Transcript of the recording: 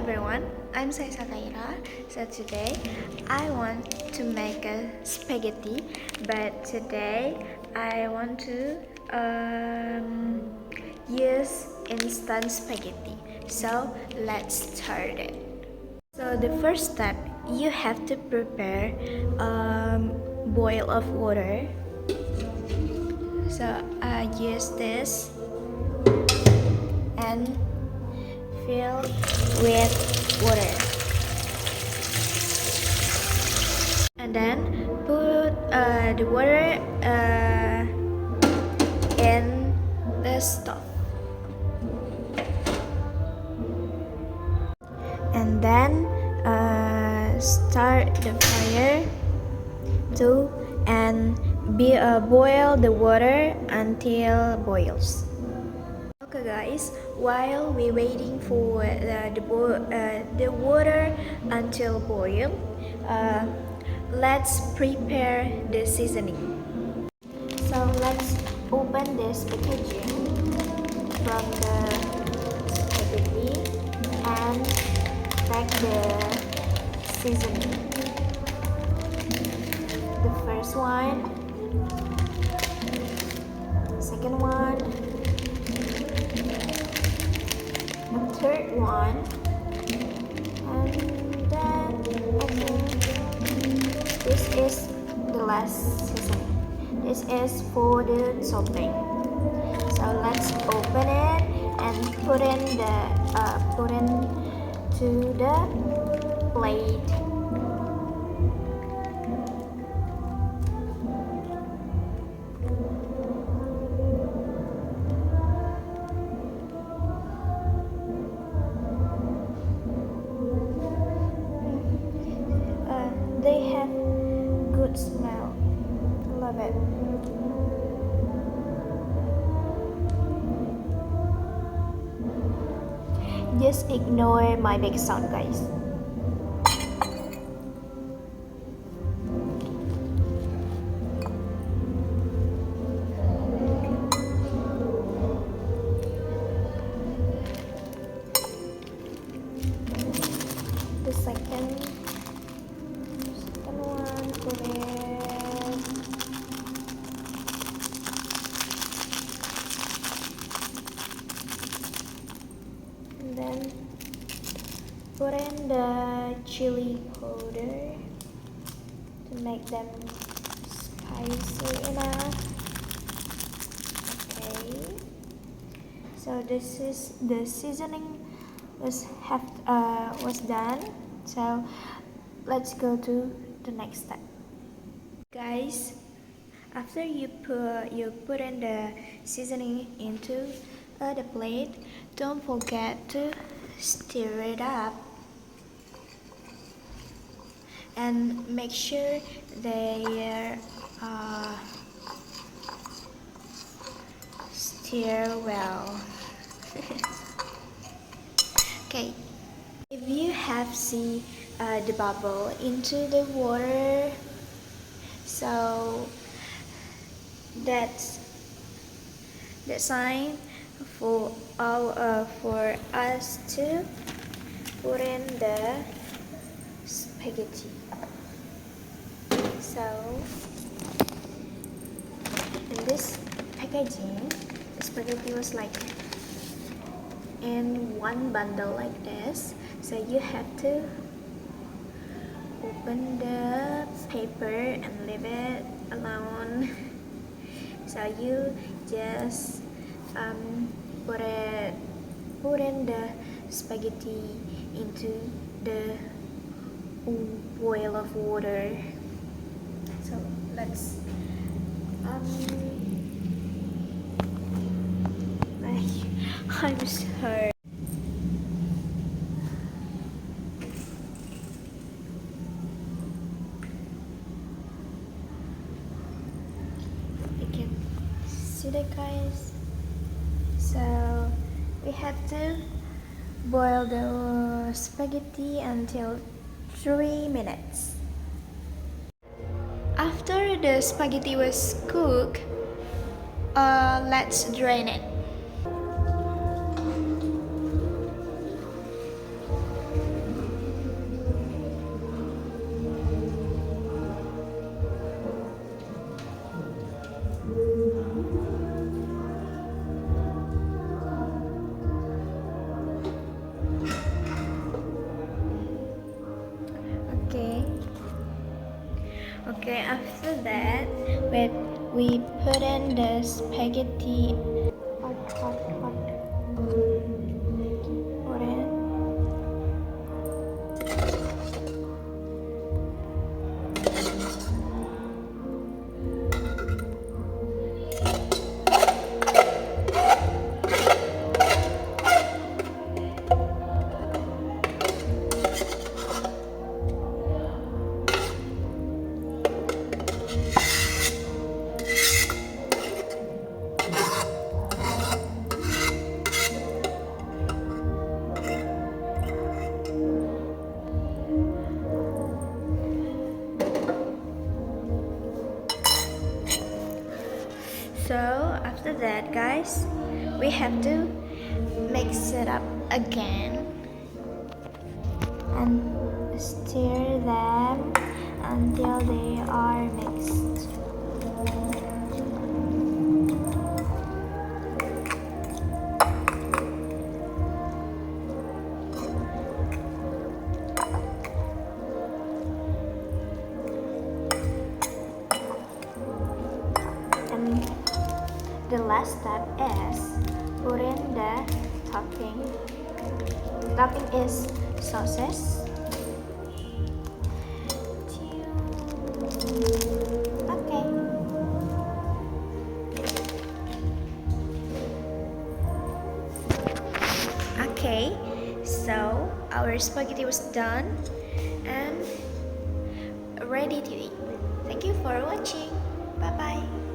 everyone, I'm Saisa Kaira. So today I want to make a spaghetti, but today I want to use instant spaghetti. So let's start it. So the first step, you have to prepare boil of water. So I use this and fill with water, and then put the water in the stove, and then start the fire to and boil the water until boils. Okay guys, while we waiting for the water until boil, let's prepare the seasoning. So let's open this packaging from the spaghetti and pack the seasoning. The first one, second one, the third one, and then I think this is the last seasoning. This is for the topping. So let's open it and put in to the plate. They have good smell. Love it. Just ignore my big sound, guys. The second one, put it. And then put in the chili powder to make them spicy enough. Okay. So this is the seasoning was done. So let's go to the next step, guys. After you put in the seasoning into the plate, don't forget to stir it up and make sure they stir well. Okay, if you have see the bubble into the water, so that's the sign for us to put in the spaghetti. So in this packaging, the spaghetti was like in one bundle like this. So you have to open the paper and leave it alone. So you just put in the spaghetti into the boil of water. So let's I'm sorry. You can see that, guys. So we have to boil the spaghetti until 3 minutes. After the spaghetti was cooked, let's drain it. Okay, after that, we put in the spaghetti. Hot. Put in. So after that, guys, we have to mix it up again and stir them until they are mixed. And the last step is put in the topping. Topping is sauces. Okay. Okay, so our spaghetti was done and ready to eat. Thank you for watching. Bye bye.